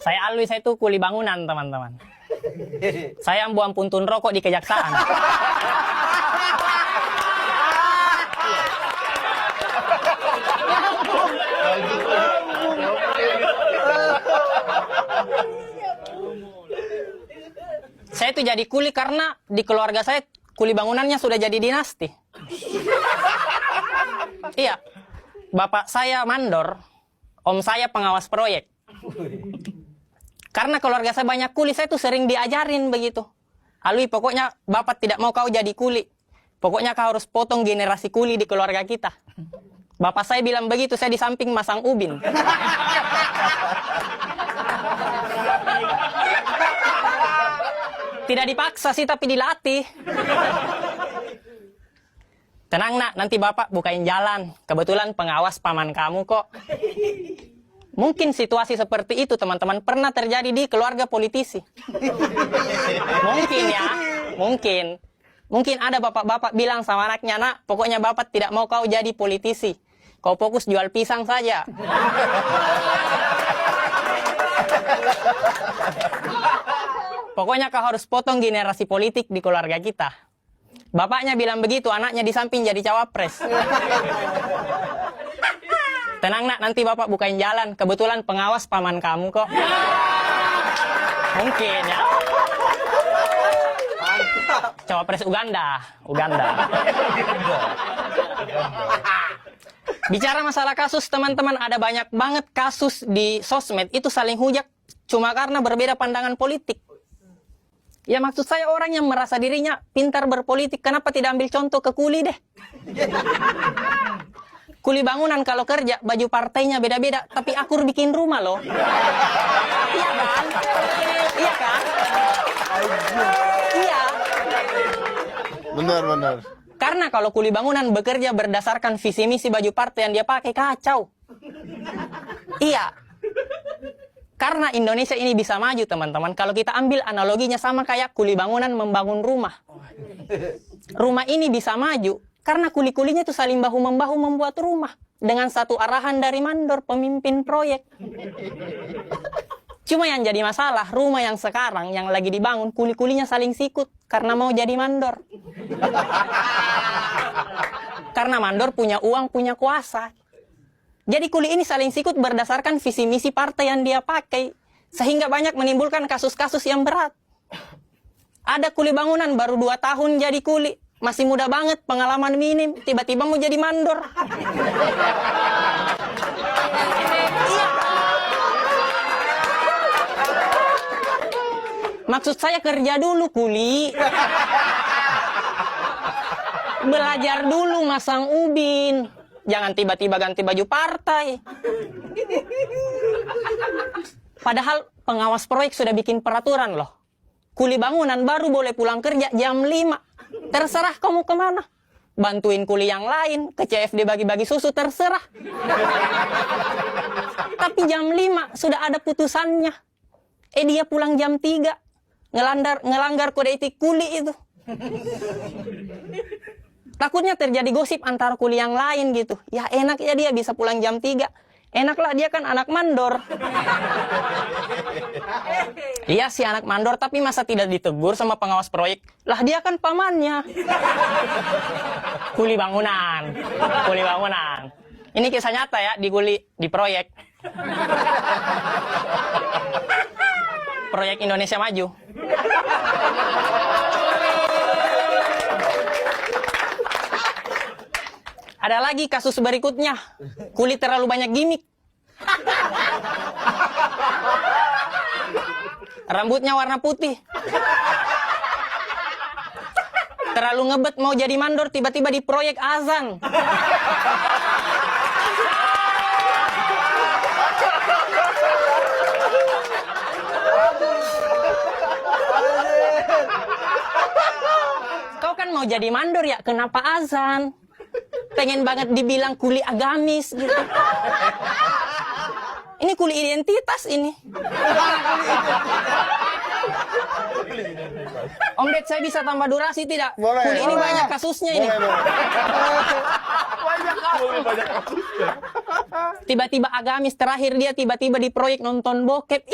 Saya Alwi, saya itu kuli bangunan, teman-teman. Saya buang puntun rokok di kejaksaan. Saya itu jadi kuli karena di keluarga saya kuli bangunannya sudah jadi dinasti. Iya, bapak saya mandor, om saya pengawas proyek. Karena keluarga saya banyak kuli, saya tuh sering diajarin begitu. Alwi, pokoknya bapak tidak mau kau jadi kuli. Pokoknya kau harus potong generasi kuli di keluarga kita. Bapak saya bilang begitu, saya di samping masang ubin. Tidak dipaksa sih, tapi dilatih. Tenang nak, nanti bapak bukain jalan. Kebetulan pengawas paman kamu kok. Mungkin situasi seperti itu teman-teman pernah terjadi di keluarga politisi. Mungkin ya, mungkin. Mungkin ada bapak-bapak bilang sama anaknya, nak, pokoknya bapak tidak mau kau jadi politisi. Kau fokus jual pisang saja. Pokoknya kau harus potong generasi politik di keluarga kita. Bapaknya bilang begitu, anaknya di samping jadi cawapres. Tenang nak, nanti bapak bukain jalan. Kebetulan pengawas paman kamu kok. Mungkin ya. Cawapres Uganda. Bicara masalah kasus, teman-teman, ada banyak banget kasus di sosmed itu saling hujat cuma karena berbeda pandangan politik. Ya maksud saya orang yang merasa dirinya pintar berpolitik, kenapa tidak ambil contoh ke kuli deh? Kuli bangunan kalau kerja, baju partainya beda-beda, tapi akur bikin rumah loh. Iya kan? Iya kan? Iya. Benar. Karena kalau kuli bangunan bekerja berdasarkan visi misi baju partai yang dia pakai, kacau. Iya. Karena Indonesia ini bisa maju, teman-teman. Kalau kita ambil analoginya sama kayak kuli bangunan membangun rumah. Rumah ini bisa maju karena kuli-kulinya itu saling bahu-membahu membuat rumah. Dengan satu arahan dari mandor, pemimpin proyek. Cuma yang jadi masalah, rumah yang sekarang, yang lagi dibangun, kuli-kulinya saling sikut karena mau jadi mandor. Karena mandor punya uang, punya kuasa. Jadi kuli ini saling sikut berdasarkan visi misi partai yang dia pakai. Sehingga banyak menimbulkan kasus-kasus yang berat. Ada kuli bangunan baru 2 tahun jadi kuli. Masih muda banget, pengalaman minim. Tiba-tiba mau jadi mandor. Iya. Maksud saya kerja dulu kuli. Belajar dulu masang ubin. Jangan tiba-tiba ganti baju partai. Padahal pengawas proyek sudah bikin peraturan loh. Kuli bangunan baru boleh pulang kerja jam 5. Terserah kamu kemana. Bantuin kuli yang lain, ke CFD bagi-bagi susu, terserah. Tapi jam 5 sudah ada putusannya. Dia pulang jam 3. Ngelanggar kode etik kuli itu. Takutnya terjadi gosip antara kuli yang lain gitu. Ya enak ya dia bisa pulang jam 3. Enaklah dia kan anak mandor. Iya sih anak mandor, tapi masa tidak ditegur sama pengawas proyek? Lah dia kan pamannya. Kuli bangunan. Ini kisah nyata ya di proyek. Proyek Indonesia Maju. Ada lagi kasus berikutnya. Kuli terlalu banyak gimmick. Rambutnya warna putih. Terlalu ngebet mau jadi mandor, tiba-tiba di proyek azan. Kau kan mau jadi mandor ya, kenapa azan? Pengen banget dibilang kuli agamis gitu. Ini kuli identitas ini. Om Ded, saya bisa tambah durasi tidak? Boleh. Kuli ini Boleh. banyak kasusnya ini. Banyak kasusnya. Tiba-tiba agamis, terakhir dia tiba-tiba di proyek nonton bokep.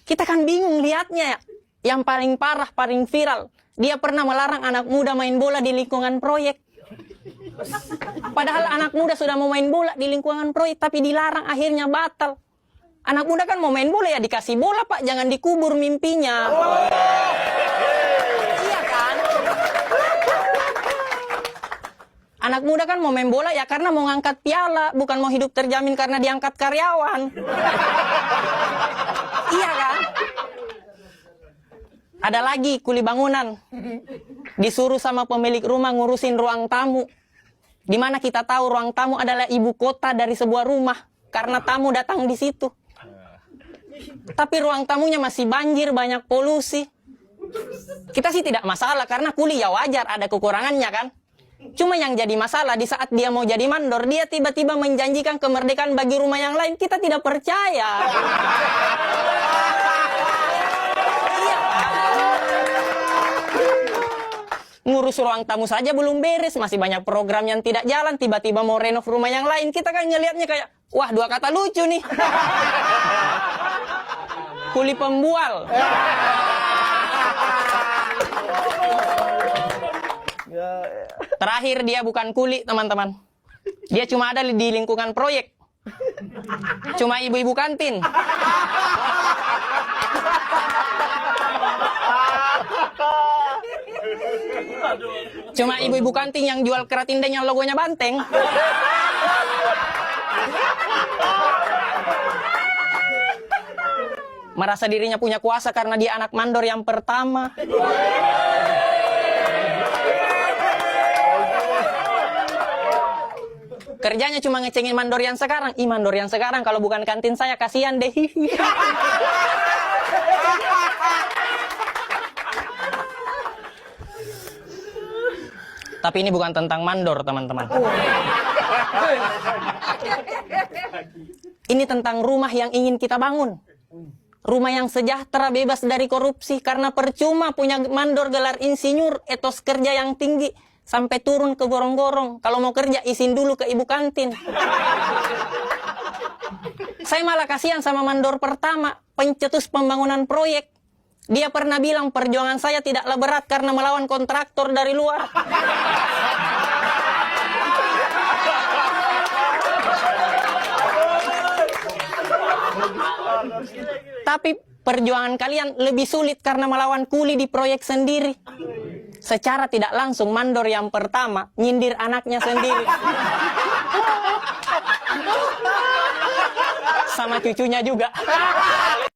Kita kan bingung lihatnya ya. Yang paling parah, paling viral, dia pernah melarang anak muda main bola di lingkungan proyek. Padahal anak muda sudah mau main bola di lingkungan proyek, tapi dilarang, akhirnya batal. Anak muda kan mau main bola ya dikasih bola, Pak, jangan dikubur mimpinya. Iya kan? Anak muda kan mau main bola ya karena mau ngangkat piala, bukan mau hidup terjamin karena diangkat karyawan. Iya kan? Ada lagi kuli bangunan. Disuruh sama pemilik rumah ngurusin ruang tamu. Dimana kita tahu ruang tamu adalah ibu kota dari sebuah rumah. Karena tamu datang di situ. Tapi ruang tamunya masih banjir, banyak polusi. Kita sih tidak masalah karena kuli ya wajar, ada kekurangannya kan. Cuma yang jadi masalah di saat dia mau jadi mandor, dia tiba-tiba menjanjikan kemerdekaan bagi rumah yang lain. Kita tidak percaya. Ngurus ruang tamu saja belum beres, masih banyak program yang tidak jalan, tiba-tiba mau renov rumah yang lain, kita kan ngelihatnya kayak, wah, dua kata lucu nih. Kuli pembual. Terakhir dia bukan kuli, teman-teman. Dia cuma ada di lingkungan proyek. Cuma ibu-ibu kantin. Cuma ibu-ibu kantin yang jual keratin yang logonya banteng. Merasa dirinya punya kuasa karena dia anak mandor yang pertama. Kerjanya cuma ngecengin mandor yang sekarang. Ih, mandor yang sekarang kalau bukan kantin saya kasihan deh. Tapi ini bukan tentang mandor, teman-teman. Ini tentang rumah yang ingin kita bangun. Rumah yang sejahtera, bebas dari korupsi. Karena percuma punya mandor gelar insinyur, etos kerja yang tinggi. Sampai turun ke gorong-gorong. Kalau mau kerja, izin dulu ke ibu kantin. Saya malah kasihan sama mandor pertama, pencetus pembangunan proyek. Dia pernah bilang perjuangan saya tidaklah berat karena melawan kontraktor dari luar. Tapi perjuangan kalian lebih sulit karena melawan kuli di proyek sendiri. Secara tidak langsung mandor yang pertama nyindir anaknya sendiri. Sama cucunya juga.